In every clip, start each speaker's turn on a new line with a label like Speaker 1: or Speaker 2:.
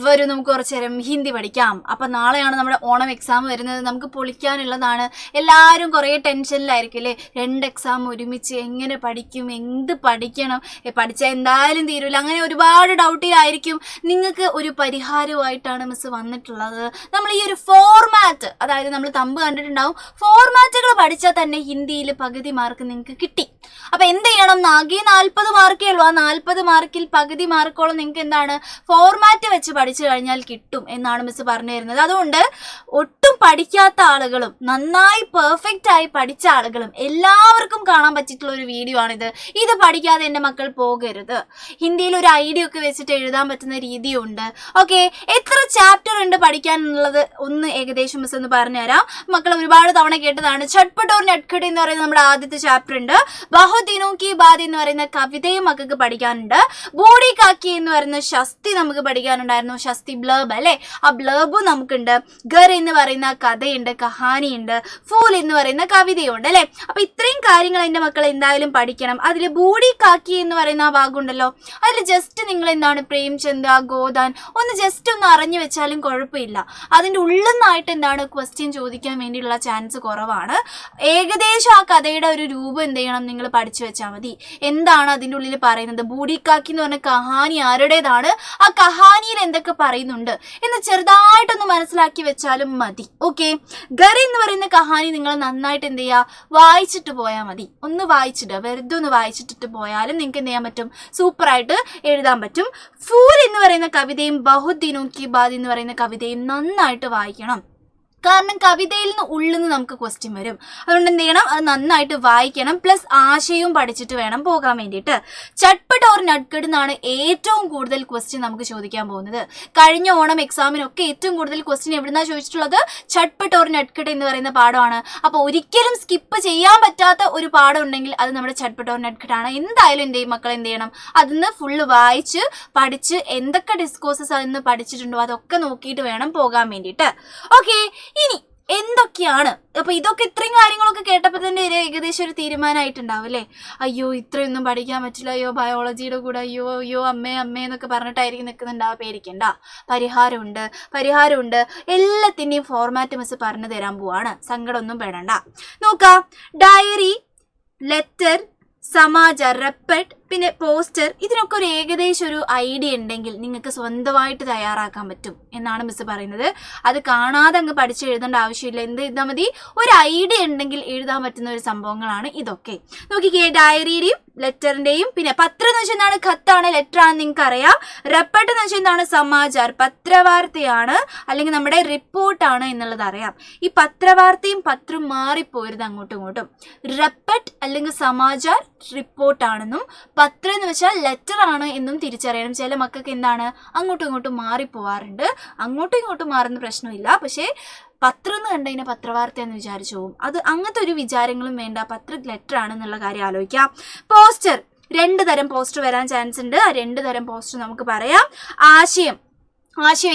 Speaker 1: വരും നമുക്ക് കുറച്ചു നേരം ഹിന്ദി പഠിക്കാം. അപ്പം നാളെയാണ് നമ്മുടെ ഓണം എക്സാം വരുന്നത്. നമുക്ക് പൊളിക്കാനുള്ളതാണ്. എല്ലാവരും കുറേ ടെൻഷനിലായിരിക്കും അല്ലേ? 2 എക്സാം ഒരുമിച്ച് എങ്ങനെ പഠിക്കും, എന്ത് പഠിക്കണം, പഠിച്ചാൽ എന്തായാലും തീരില്ല, അങ്ങനെ ഒരുപാട് ഡൗട്ടിലായിരിക്കും. നിങ്ങൾക്ക് ഒരു പരിഹാരമായിട്ടാണ് മിസ് വന്നിട്ടുള്ളത്. നമ്മൾ ഈ ഒരു ഫോർമാറ്റ്, അതായത് നമ്മൾ തമ്പ് കണ്ടിട്ടുണ്ടാവും, ഫോർമാറ്റുകൾ പഠിച്ചാൽ തന്നെ ഹിന്ദിയിൽ പകുതി മാർക്ക് നിങ്ങൾക്ക് കിട്ടി. അപ്പം എന്ത് ചെയ്യണം? ആകെ 40 മാർക്കേ ഉള്ളൂ. ആ 40 മാർക്കിൽ പകുതി മാർക്കോളം നിങ്ങൾക്ക് എന്താണ് ഫോർമാറ്റ് വെച്ച് പഠിച്ചു കഴിഞ്ഞാൽ കിട്ടും എന്നാണ് മിസ് പറഞ്ഞു തരുന്നത്. അതുകൊണ്ട് ഒട്ടും പഠിക്കാത്ത ആളുകളും നന്നായി പെർഫെക്റ്റ് ആയി പഠിച്ച ആളുകളും എല്ലാവർക്കും കാണാൻ പറ്റിയിട്ടുള്ള ഒരു വീഡിയോ ആണിത്. ഇത് പഠിക്കാതെ എൻ്റെ മക്കൾ പോകരുത്. ഹിന്ദിയിൽ ഒരു ഐഡിയ ഒക്കെ വെച്ചിട്ട് എഴുതാൻ പറ്റുന്ന രീതിയുണ്ട്. ഓക്കെ, എത്ര ചാപ്റ്റർ ഉണ്ട് പഠിക്കാനുള്ളത് ഒന്ന് ഏകദേശം മിസ് ഒന്ന് പറഞ്ഞുതരാം. മക്കൾ ഒരുപാട് തവണ കേട്ടതാണ്. ചട്പട്ട് ഓർ നട്ഖട്ട് എന്ന് പറയുന്ന നമ്മുടെ ആദ്യത്തെ ചാപ്റ്റർ ഉണ്ട്. ബഹുത് ദിനോं की बात എന്ന് പറയുന്ന കവിതയും മക്കൾക്ക് പഠിക്കാനുണ്ട്. ബൂഡി കാക്കി എന്ന് പറയുന്ന ശസ്തി നമുക്ക് പഠിക്കാനുണ്ടായിരുന്നു. ശസ്തി ബ്ലർബ് അല്ലേ, ആ ബ്ലർബും നമുക്കുണ്ട്. ഗർ എന്ന് പറയുന്ന കഥയുണ്ട്, കഹാനിയുണ്ട്. ഫൂൽ എന്ന് പറയുന്ന കവിതയുണ്ട് അല്ലേ. അപ്പൊ ഇത്രയും കാര്യങ്ങൾ എൻ്റെ മക്കൾ എന്തായാലും പഠിക്കണം. അതിൽ ബൂഡി കാക്കി എന്ന് പറയുന്ന ആ ഭാഗമുണ്ടല്ലോ, അതിൽ ജസ്റ്റ് നിങ്ങൾ എന്താണ് പ്രേംചന്ദ്, ഗോദാൻ ഒന്ന് ജസ്റ്റ് ഒന്ന് അറിഞ്ഞു വെച്ചാലും കുഴപ്പമില്ല. അതിൻ്റെ ഉള്ളിൽ നിന്നായിട്ട് എന്താണ് ക്വസ്റ്റ്യൻ ചോദിക്കാൻ വേണ്ടിയുള്ള ചാൻസ് കുറവാണ്. ഏകദേശം ആ കഥയുടെ ഒരു രൂപം എന്ത് ചെയ്യണം, നിങ്ങൾ പഠിച്ചു വെച്ചാൽ മതി. എന്താണ് അതിൻ്റെ ഉള്ളിൽ പറയുന്നത്, ബൂഡി കാക്കി എന്ന് പറഞ്ഞ കഹാനി ആരുടേതാണ്, ആ കഹാനിയിൽ എന്തൊക്കെ പറയുന്നുണ്ട് എന്ന് ചെറുതായിട്ടൊന്ന് മനസ്സിലാക്കി വെച്ചാലും മതി. ഓക്കെ, ഗർ എന്ന് പറയുന്ന കഹാനി നിങ്ങൾ നന്നായിട്ട് എന്ത് ചെയ്യുക, വായിച്ചിട്ട് പോയാൽ മതി. ഒന്ന് വായിച്ചിട്ട്, വെറുതെ ഒന്ന് വായിച്ചിട്ടിട്ട് പോയാലും നിങ്ങൾക്ക് എന്ത് ചെയ്യാൻ പറ്റും, സൂപ്പറായിട്ട് എഴുതാൻ പറ്റും. ഫൂൽ എന്ന് പറയുന്ന കവിതയും ബഹുത് ദിനോं की बात എന്ന് പറയുന്ന കവിതയും നന്നായിട്ട് വായിക്കണം. കാരണം കവിതയിൽ നിന്ന് ഉള്ളിൽ നിന്ന് നമുക്ക് ക്വസ്റ്റ്യൻ വരും. അതുകൊണ്ട് എന്ത് ചെയ്യണം, അത് നന്നായിട്ട് വായിക്കണം. പ്ലസ് ആശയവും പഠിച്ചിട്ട് വേണം പോകാൻ വേണ്ടിയിട്ട്. ചട്പട്ട് ഓർ നട്ഖട്ട് എന്നാണ് ഏറ്റവും കൂടുതൽ ക്വസ്റ്റ്യൻ നമുക്ക് ചോദിക്കാൻ പോകുന്നത്. കഴിഞ്ഞ ഓണം എക്സാമിനൊക്കെ ഏറ്റവും കൂടുതൽ ക്വസ്റ്റ്യൻ എവിടുന്നാണ് ചോദിച്ചിട്ടുള്ളത്, ചട്പട്ട് ഓർ നട്ഖട്ട് എന്ന് പറയുന്ന പാഠമാണ്. അപ്പോൾ ഒരിക്കലും സ്കിപ്പ് ചെയ്യാൻ പറ്റാത്ത ഒരു പാഠം ഉണ്ടെങ്കിൽ അത് നമ്മുടെ ചട്പട്ട് ഓർ നട്ഖട്ട് ആണ്. എന്തായാലും എൻ്റെ മക്കൾ എന്ത് ചെയ്യണം, അതിന്ന് ഫുള്ള് വായിച്ച് പഠിച്ച് എന്തൊക്കെ ഡിസ്കോഴ്സസ് അതിന്ന് പഠിച്ചിട്ടുണ്ടോ അതൊക്കെ നോക്കിയിട്ട് വേണം പോകാൻ വേണ്ടിയിട്ട്. ഓക്കെ, ഇനി എന്തൊക്കെയാണ്, അപ്പൊ ഇതൊക്കെ ഇത്രയും കാര്യങ്ങളൊക്കെ കേട്ടപ്പോൾ തന്നെ ഏകദേശം ഒരു തീരുമാനമായിട്ടുണ്ടാവും അല്ലേ. അയ്യോ ഇത്രയൊന്നും പഠിക്കാൻ പറ്റില്ല, അയ്യോ ബയോളജിയുടെ കൂടെ അയ്യോ അയ്യോ അമ്മേ അമ്മേ എന്നൊക്കെ പറഞ്ഞിട്ടായിരിക്കും നിൽക്കുന്നുണ്ടാവുക. പേടിക്കണ്ട, പരിഹാരമുണ്ട്. എല്ലാത്തിൻ്റെയും ഫോർമാറ്റ് മിസ് പറഞ്ഞു തരാൻ പോവാണ്. സങ്കടമൊന്നും പെടണ്ട. നോക്കാം, ഡയറി, ലെറ്റർ, സമാചാർ, റെപ്പറ്റ്, പിന്നെ പോസ്റ്റർ, ഇതിനൊക്കെ ഒരു ഏകദേശം ഒരു ഐഡിയ ഉണ്ടെങ്കിൽ നിങ്ങൾക്ക് സ്വന്തമായിട്ട് തയ്യാറാക്കാൻ പറ്റും എന്നാണ് മിസ് പറയുന്നത്. അത് കാണാതെ അങ്ങ് പഠിച്ച് എഴുതേണ്ട ആവശ്യമില്ല. എന്ത് ചെയ്താൽ മതി, ഒരു ഐഡിയ ഉണ്ടെങ്കിൽ എഴുതാൻ പറ്റുന്ന ഒരു സംഭവങ്ങളാണ് ഇതൊക്കെ. നോക്കിക്കേ, ഡയറിയുടെയും ലെറ്ററിൻ്റെയും, പിന്നെ പത്രം എന്ന് വെച്ചാൽ എന്താണ്, ഖത്താണ്, ലെറ്റർ ആണെന്ന് നിങ്ങൾക്ക് അറിയാം. റെപ്പട്ട് എന്ന് വെച്ചാൽ എന്താണ്, സമാചാർ, പത്രവാർത്തയാണ് അല്ലെങ്കിൽ നമ്മുടെ റിപ്പോർട്ടാണ് എന്നുള്ളത് അറിയാം. ഈ പത്രവാർത്തയും പത്രം മാറിപ്പോരുത് അങ്ങോട്ടും ഇങ്ങോട്ടും. റെപ്പട്ട് അല്ലെങ്കിൽ സമാചാർ റിപ്പോർട്ടാണെന്നും പത്രം എന്ന് വെച്ചാൽ ലെറ്റർ ആണ് എന്നും തിരിച്ചറിയണം. ചില മക്കൾക്ക് എന്താണ് അങ്ങോട്ടും ഇങ്ങോട്ടും മാറിപ്പോവാറുണ്ട്. അങ്ങോട്ടും ഇങ്ങോട്ടും മാറുന്ന പ്രശ്നമില്ല, പക്ഷേ പത്രം എന്ന് കണ്ടു കഴിഞ്ഞാൽ പത്രവാർത്ത എന്ന് വിചാരിച്ചു പോകും. അത് അങ്ങനത്തെ ഒരു വിചാരങ്ങളും വേണ്ട, പത്ര ലെറ്റർ ആണെന്നുള്ള കാര്യം ആലോചിക്കാം. പോസ്റ്റർ, 2 തരം പോസ്റ്റർ വരാൻ ചാൻസ് ഉണ്ട്. ആ 2 തരം പോസ്റ്റർ നമുക്ക് പറയാം. ആശയം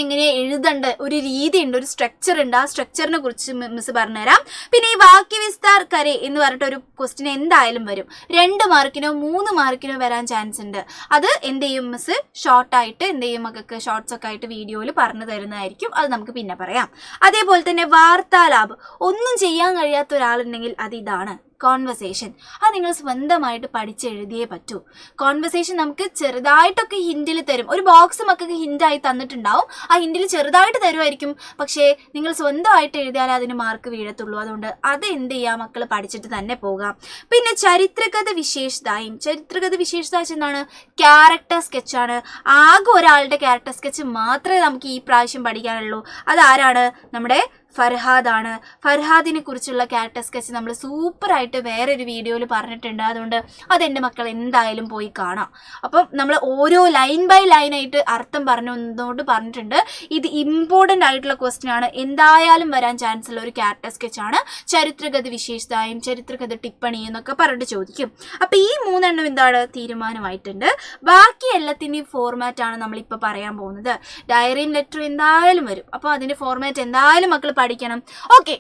Speaker 1: എങ്ങനെ എഴുതേണ്ട ഒരു രീതി ഉണ്ട്, ഒരു സ്ട്രക്ചർ ഉണ്ട്. ആ സ്ട്രക്ചറിനെ കുറിച്ച് മിസ് പറഞ്ഞുതരാം. പിന്നെ ഈ വാക്യവിസ്താർ കരെ എന്ന് പറഞ്ഞിട്ടൊരു ക്വസ്റ്റ്യൻ എന്തായാലും വരും. 2 മാർക്കിനോ 3 മാർക്കിനോ വരാൻ ചാൻസ് ഉണ്ട്. അത് എന്ത് ചെയ്യും മിസ് ഷോർട്ടായിട്ട് എന്ത് ചെയ്യും, മക്കൾക്ക് ഷോർട്സ് ഒക്കെ ആയിട്ട് വീഡിയോയിൽ പറഞ്ഞു തരുന്നതായിരിക്കും. അത് നമുക്ക് പിന്നെ പറയാം. അതേപോലെ തന്നെ വാർത്താലാപ്, ഒന്നും ചെയ്യാൻ കഴിയാത്ത ഒരാളുണ്ടെങ്കിൽ അത് ഇതാണ്, കോൺവെർസേഷൻ. അത് നിങ്ങൾ സ്വന്തമായിട്ട് പഠിച്ചെഴുതിയേ പറ്റൂ. കോൺവെർസേഷൻ നമുക്ക് ചെറുതായിട്ടൊക്കെ ഹിൻറ്റിൽ തരും. ഒരു ബോക്സ് മക്കൾക്ക് ഹിൻറ്റായി തന്നിട്ടുണ്ടാവും. ആ ഹിൻറ്റിൽ ചെറുതായിട്ട് തരുമായിരിക്കും, പക്ഷേ നിങ്ങൾ സ്വന്തമായിട്ട് എഴുതിയാൽ അതിന് മാർക്ക് വീഴത്തുള്ളൂ. അതുകൊണ്ട് അത് എന്ത് ചെയ്യുക, മക്കൾ പഠിച്ചിട്ട് തന്നെ പോകാം. പിന്നെ ചരിത്രകഥ വിശേഷതായും, ചരിത്രകഥ വിശേഷത എന്താണ്, ക്യാരക്ടർ സ്കെച്ചാണ്. ആകെ ഒരാളുടെ ക്യാരക്ടർ സ്കെച്ച് മാത്രമേ നമുക്ക് ഈ പ്രാവശ്യം പഠിക്കാനുള്ളൂ. അതാരാണ്, നമ്മുടെ ഫർഹാദാണ്. ഫർഹാദിനെ കുറിച്ചുള്ള ക്യാരക്ടർ സ്കെച്ച് നമ്മൾ സൂപ്പറായിട്ട് വേറൊരു വീഡിയോയിൽ പറഞ്ഞിട്ടുണ്ട്. അതുകൊണ്ട് അതെൻ്റെ മക്കൾ എന്തായാലും പോയി കാണാം. അപ്പം നമ്മൾ ഓരോ ലൈൻ ബൈ ലൈനായിട്ട് അർത്ഥം പറഞ്ഞുകൊണ്ട് പറഞ്ഞിട്ടുണ്ട്. ഇത് ഇമ്പോർട്ടൻ്റ് ആയിട്ടുള്ള ക്വസ്റ്റ്യൻ ആണ്, എന്തായാലും വരാൻ ചാൻസ് ഉള്ള ഒരു ക്യാരക്ടർ സ്കെച്ചാണ്. ചരിത്രകഥ വിശേഷതായും ചരിത്രകഥ ടിപ്പണി എന്നൊക്കെ പറഞ്ഞിട്ട് ചോദിക്കും. അപ്പം ഈ 3 എണ്ണം എന്താണ്, തീരുമാനമായിട്ടുണ്ട്. ബാക്കി എല്ലാത്തിൻ്റെയും ഫോർമാറ്റാണ് നമ്മളിപ്പോൾ പറയാൻ പോകുന്നത്. ഡയറിയും ലെറ്ററും എന്തായാലും വരും. അപ്പോൾ അതിൻ്റെ ഫോർമാറ്റ് എന്തായാലും മക്കൾ പഠിക്കണം. ഓക്കെ,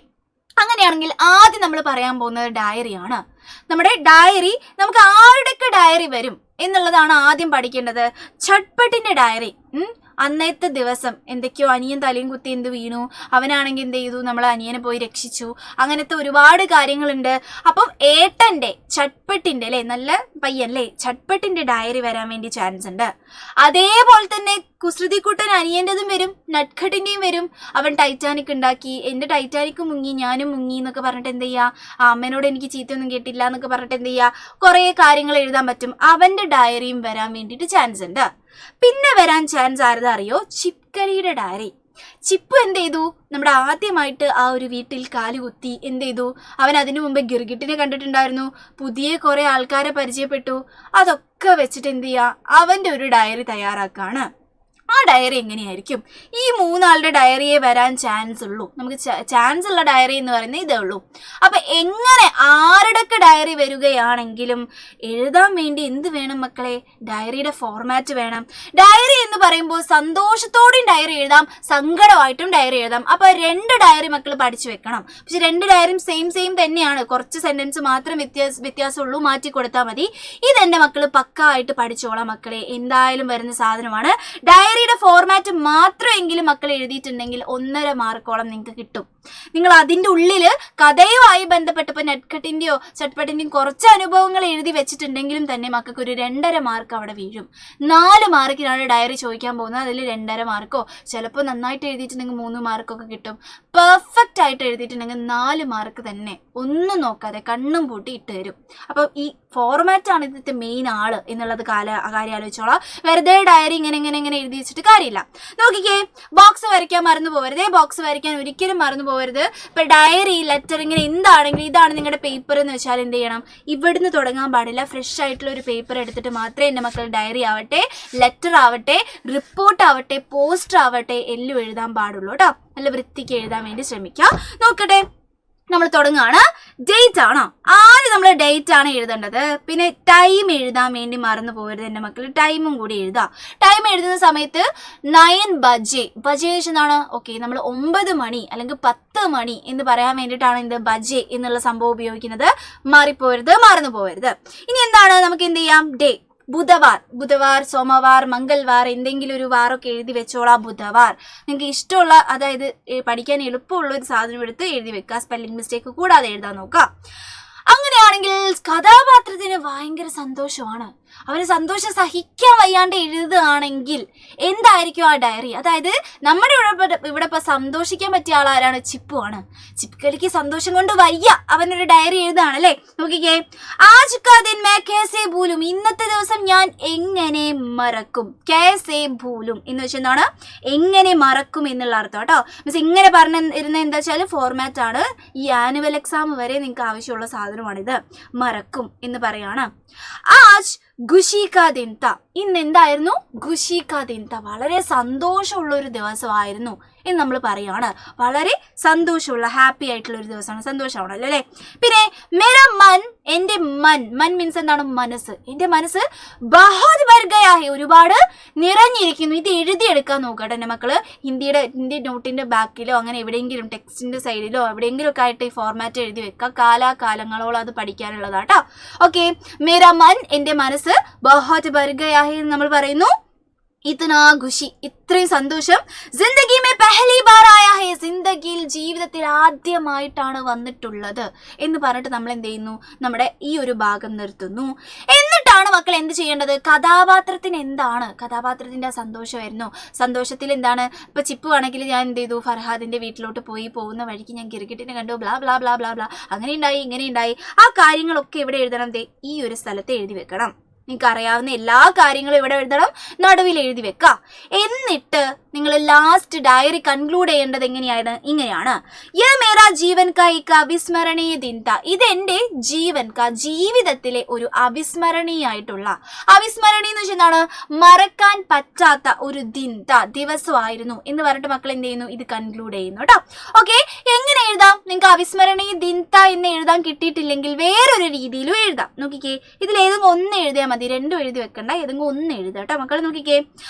Speaker 1: അങ്ങനെയാണെങ്കിൽ ആദ്യം നമ്മൾ പറയാൻ പോകുന്നത് ഡയറിയാണ്. നമ്മുടെ ഡയറി, നമുക്ക് ആരുടെയൊക്കെ ഡയറി വരും എന്നുള്ളതാണ് ആദ്യം പഠിക്കേണ്ടത്. ചട്പട്ടിൻ്റെ ഡയറി, അന്നത്തെ ദിവസം എന്തൊക്കെയോ അനിയൻ തലയും കുത്തി എന്ത് വീണു, അവനാണെങ്കിൽ എന്ത് ചെയ്തു, നമ്മൾ അനിയനെ പോയി രക്ഷിച്ചു, അങ്ങനത്തെ ഒരുപാട് കാര്യങ്ങളുണ്ട്. അപ്പം ഏട്ടൻ്റെ ചട്പട്ടിൻ്റെ അല്ലേ, നല്ല പയ്യൻ അല്ലേ, ചട്പട്ടിൻ്റെ ഡയറി വരാൻ വേണ്ടി ചാൻസ് ഉണ്ട്. അതേപോലെ തന്നെ കുസൃതിക്കുട്ടൻ അനിയൻ്റെതും വരും, നട്ട്ഖട്ടിൻ്റെയും വരും. അവൻ ടൈറ്റാനിക് ഉണ്ടാക്കി, എൻ്റെ ടൈറ്റാനിക് മുങ്ങി ഞാനും മുങ്ങി എന്നൊക്കെ പറഞ്ഞിട്ട് എന്ത് ചെയ്യുക, അമ്മേനോട് എനിക്ക് ചീത്തയൊന്നും കേട്ടില്ല എന്നൊക്കെ പറഞ്ഞിട്ട് എന്ത് ചെയ്യുക, കുറേ കാര്യങ്ങൾ എഴുതാൻ പറ്റും. അവൻ്റെ ഡയറിയും വരാൻ വേണ്ടിയിട്ട് ചാൻസ് ഉണ്ട്. പിന്നെ വരാൻ ചാൻസ് ആരതാ അറിയോ, ചിപ്കലിയുടെ ഡയറി. ചിപ്പു എന്ത് ചെയ്തു, നമ്മുടെ ആദ്യമായിട്ട് ആ ഒരു വീട്ടിൽ കാലുകുത്തി എന്ത് ചെയ്തു, അവൻ അതിനു മുമ്പ് ഗിർഗിട്ടിനെ കണ്ടിട്ടുണ്ടായിരുന്നു, പുതിയ കുറേ ആൾക്കാരെ പരിചയപ്പെട്ടു. അതൊക്കെ വെച്ചിട്ട് എന്ത് ചെയ്യുക, അവൻ്റെ ഒരു ഡയറി തയ്യാറാക്കുകയാണ്. ആ ഡയറി എങ്ങനെയായിരിക്കും, ഈ 3 ആളുടെ ഡയറിയെ വരാൻ ചാൻസ് ഉള്ളൂ. നമുക്ക് ചാൻസ് ഉള്ള ഡയറി എന്ന് പറയുന്നത് ഇതേ ഉള്ളൂ. അപ്പം എങ്ങനെ ആരുടെയൊക്കെ ഡയറി വരികയാണെങ്കിലും എഴുതാൻ വേണ്ടി എന്ത് വേണം മക്കളെ, ഡയറിയുടെ ഫോർമാറ്റ് വേണം. ഡയറി എന്ന് പറയുമ്പോൾ സന്തോഷത്തോടെയും ഡയറി എഴുതാം, സങ്കടമായിട്ടും ഡയറി എഴുതാം. അപ്പോൾ 2 ഡയറി മക്കൾ പഠിച്ചു വെക്കണം. പക്ഷെ 2 ഡയറിയും സെയിം തന്നെയാണ്, കുറച്ച് സെൻറ്റൻസ് മാത്രം വ്യത്യാസമുള്ളൂ, മാറ്റി കൊടുത്താൽ മതി. ഇതെൻ്റെ മക്കൾ പക്ക ആയിട്ട് പഠിച്ചോളാം മക്കളെ, എന്തായാലും വരുന്ന സാധനമാണ്. ഡയറിയുടെ ഫോർമാറ്റ് മാത്രമെങ്കിലും മക്കൾ എഴുതിയിട്ടുണ്ടെങ്കിൽ 1.5 മാർക്കോളം നിങ്ങൾക്ക് കിട്ടും. നിങ്ങൾ അതിൻ്റെ ഉള്ളിൽ കഥയുമായി ബന്ധപ്പെട്ടപ്പോൾ നെറ്റ്കട്ടിൻ്റെയോ ചട്പട്ടിൻ്റെയും കുറച്ച് അനുഭവങ്ങൾ എഴുതി വെച്ചിട്ടുണ്ടെങ്കിലും തന്നെ മക്കൾക്ക് ഒരു 2.5 മാർക്ക് അവിടെ വീഴും. 4 മാർക്കിനാണ് ഡയറി ചോദിക്കാൻ പോകുന്നത്, അതിൽ 2.5 മാർക്കോ, ചിലപ്പോൾ നന്നായിട്ട് എഴുതിയിട്ടുണ്ടെങ്കിൽ 3 മാർക്കൊക്കെ കിട്ടും. പെർഫെക്റ്റ് ആയിട്ട് എഴുതിയിട്ടുണ്ടെങ്കിൽ 4 മാർക്ക് തന്നെ, ഒന്നും നോക്കാതെ കണ്ണും പൂട്ടി ഇട്ട് തരും. അപ്പം ഈ ഫോർമാറ്റാണ് ഇതിൻ്റെ മെയിൻ ആള് എന്നുള്ളത് കാര്യം ആലോചിച്ചോളാം. വെറുതെ ഡയറി ഇങ്ങനെ എഴുതി വെച്ചിട്ട് കാര്യമില്ല. നോക്കിക്കേ, ബോക്സ് വരയ്ക്കാൻ മറന്നു പോകരുത്, ബോക്സ് വരയ്ക്കാൻ ഒരിക്കലും മറന്നു പോകരുത്. ഇപ്പം ഡയറി, ലെറ്റർ, ഇങ്ങനെ എന്താണെങ്കിലും ഇതാണ് നിങ്ങളുടെ പേപ്പർ എന്ന് വെച്ചാൽ എന്ത് ചെയ്യണം, ഇവിടുന്ന് തുടങ്ങാൻ പാടില്ല. ഫ്രഷ് ആയിട്ടുള്ള ഒരു പേപ്പർ എടുത്തിട്ട് മാത്രമേ എൻ്റെ മക്കൾ ഡയറി ആവട്ടെ, ലെറ്റർ ആവട്ടെ, റിപ്പോർട്ട് ആവട്ടെ, പോസ്റ്റർ ആവട്ടെ എല്ലാം എഴുതാൻ പാടുള്ളൂ കേട്ടോ. നല്ല വൃത്തിക്ക് എഴുതാൻ വേണ്ടി ശ്രമിക്കാം. നോക്കട്ടെ, നമ്മൾ തുടങ്ങുകയാണ്. ഡേറ്റ് ആണോ, ആദ്യം നമ്മൾ ഡേറ്റ് ആണ് എഴുതേണ്ടത്. പിന്നെ ടൈം എഴുതാൻ വേണ്ടി മറന്നു പോകരുത് എൻ്റെ മക്കൾ, ടൈമും കൂടി എഴുതാം. ടൈം എഴുതുന്ന സമയത്ത് 9 ബജെ എന്നാണ്. ഓക്കെ, നമ്മൾ 9 മണി അല്ലെങ്കിൽ 10 മണി എന്ന് പറയാൻ വേണ്ടിയിട്ടാണ് എന്ത് ബജെ എന്നുള്ള സംഭവം ഉപയോഗിക്കുന്നത്. മാറിപ്പോരുത്, മറന്നു പോകരുത്. ഇനി എന്താണ്, നമുക്ക് എന്ത് ചെയ്യാം, ഡേ, ബുധവാർ, സോമവാർ, മംഗൾവാർ, എന്തെങ്കിലും ഒരു വാറൊക്കെ എഴുതി വെച്ചോളാം. ബുധവാർ നിങ്ങൾക്ക് ഇഷ്ടമുള്ള, അതായത് പഠിക്കാൻ എളുപ്പമുള്ള ഒരു സാധനം എടുത്ത് എഴുതി വെക്കുക. സ്പെല്ലിംഗ് മിസ്റ്റേക്ക് കൂടാതെ എഴുതാൻ നോക്കുക. അങ്ങനെയാണെങ്കിൽ കഥാപാത്രത്തിന് ഭയങ്കര സന്തോഷമാണ്, അവന് സന്തോഷം സഹിക്കാൻ വയ്യാണ്ട് എഴുതുകയാണെങ്കിൽ എന്തായിരിക്കും ആ ഡയറി. അതായത് നമ്മുടെ ഇവിടെ ഇപ്പോൾ സന്തോഷിക്കാൻ പറ്റിയ ആളാരാണ്, ചിപ്പുവാണ്. ചിപ്കലിക്ക് സന്തോഷം കൊണ്ട് വയ്യ, അവനൊരു ഡയറി എഴുതുകയാണല്ലേ. നോക്കിക്കേ, ആജ് കാ ദിൻ മേ കൈസേ ഭൂലും, ഇന്നത്തെ ദിവസം ഞാൻ എങ്ങനെ മറക്കും. കൈസേ ഭൂലും എന്ന് വെച്ചാൽ എന്താണ്, എങ്ങനെ മറക്കും എന്നുള്ള അർത്ഥം കേട്ടോ. മീൻസ് ഇങ്ങനെ പറഞ്ഞിരുന്ന എന്താ വെച്ചാൽ ഫോർമാറ്റ് ആണ്. ഈ ആനുവൽ എക്സാം വരെ നിങ്ങൾക്ക് ആവശ്യമുള്ള സാധനമാണിത്. മറക്കും എന്ന് പറയാണ്. ആജ് ഖുഷി കാ ദിൻ താ, ഇന്ന് എന്തായിരുന്നു, ഖുഷി കാ ദിൻ താ, വളരെ സന്തോഷമുള്ള ഒരു ദിവസമായിരുന്നു എന്ന് നമ്മൾ പറയുകയാണ്. വളരെ സന്തോഷമുള്ള, ഹാപ്പി ആയിട്ടുള്ള ഒരു ദിവസമാണ്, സന്തോഷമാണല്ലോ അല്ലേ. പിന്നെ മേരാ മൻ, എൻ്റെ മൻ മീൻസ് എന്താണ്, മനസ്സ്. എൻ്റെ മനസ്സ് ബഹുത് ഭർ ഗയാ ഹൈ, ഒരുപാട് നിറഞ്ഞിരിക്കുന്നു. ഇത് എഴുതിയെടുക്കാൻ നോക്കട്ടെ എൻ്റെ മക്കൾ. ഹിന്ദി നോട്ടിൻ്റെ ബാക്കിലോ അങ്ങനെ എവിടെയെങ്കിലും ടെക്സ്റ്റിൻ്റെ സൈഡിലോ എവിടെയെങ്കിലും ഒക്കെ ആയിട്ട് ഈ ഫോർമാറ്റ് എഴുതി വെക്കുക. കാലാകാലങ്ങളോളം അത് പഠിക്കാനുള്ളതാട്ടോ. ഓക്കെ, മേരാ മൻ, എൻ്റെ മനസ്സ് ബഹുത് ഭർ ഗയാ ഹൈ എന്ന് നമ്മൾ പറയുന്നു. ഇത്നാ ഖുഷി, ഇത്രയും സന്തോഷം. ജിന്ദഗി മേ പെഹലി ബാർ ആയാ ഹേ, ജിന്ദഗിയിൽ ജീവിതത്തിൽ ആദ്യമായിട്ടാണ് വന്നിട്ടുള്ളത് എന്ന് പറഞ്ഞിട്ട് നമ്മൾ എന്ത് ചെയ്യുന്നു, നമ്മുടെ ഈ ഒരു ഭാഗം നിർത്തുന്നു. എന്നിട്ടാണ് മക്കൾ എന്ത് ചെയ്യേണ്ടത്, കഥാപാത്രത്തിന് എന്താണ്, കഥാപാത്രത്തിൻ്റെ ആ സന്തോഷമായിരുന്നു. സന്തോഷത്തിൽ എന്താണ്, ഇപ്പം ചിപ്പു ആണെങ്കിൽ ഞാൻ എന്ത് ചെയ്തു, ഫർഹാദിൻ്റെ വീട്ടിലോട്ട് പോകുന്ന വഴിക്ക് ഞാൻ ഗിർഗിട്ടിനെ കണ്ടു, blah blah blah blah blah, അങ്ങനെ ഉണ്ടായി ഇങ്ങനെ ഉണ്ടായി. ആ കാര്യങ്ങളൊക്കെ ഇവിടെ എഴുതണം, ഈ ഒരു സ്ഥലത്ത് എഴുതി വെക്കണം. നിങ്ങൾക്ക് അറിയാവുന്ന എല്ലാ കാര്യങ്ങളും ഇവിടെ എഴുതണം, നടുവിൽ എഴുതി വെക്കുക. എന്നിട്ട് നിങ്ങൾ ലാസ്റ്റ് ഡയറി കൺക്ലൂഡ് ചെയ്യേണ്ടത് എങ്ങനെയാണ്, ഇങ്ങനെയാണ്. യേ മേരാ ജീവൻ കാ ഏക അവിസ്മരണീയ ദിൻ താ, ഇതെൻ്റെ ജീവൻ കാ, ജീവിതത്തിലെ ഒരു അവിസ്മരണീയായിട്ടുള്ള, അവിസ്മരണീയ എന്ന് വെച്ചാൽ എന്താണ്, മറക്കാൻ പറ്റാത്ത ഒരു ദിൻ താ, ദിവസമായിരുന്നു എന്ന് പറഞ്ഞിട്ട് മക്കൾ എന്ത് ചെയ്യുന്നു, ഇത് കൺക്ലൂഡ് ചെയ്യുന്നു കേട്ടോ. ഓക്കെ, എങ്ങനെ എഴുതാം, നിങ്ങൾക്ക് അവിസ്മരണീയ ദിൻ താ എന്ന് എഴുതാൻ കിട്ടിയിട്ടില്ലെങ്കിൽ വേറൊരു രീതിയിലും എഴുതാം. നോക്കിക്കേ, ഇതിലേതെങ്കിലും ഒന്ന് എഴുതിയാൽ മതി, 2 എഴുതി വെക്കണ്ട, ഏതെങ്കിലും ഒന്ന് എഴുതാം കേട്ടോ മക്കൾ. നോക്കിക്കേ,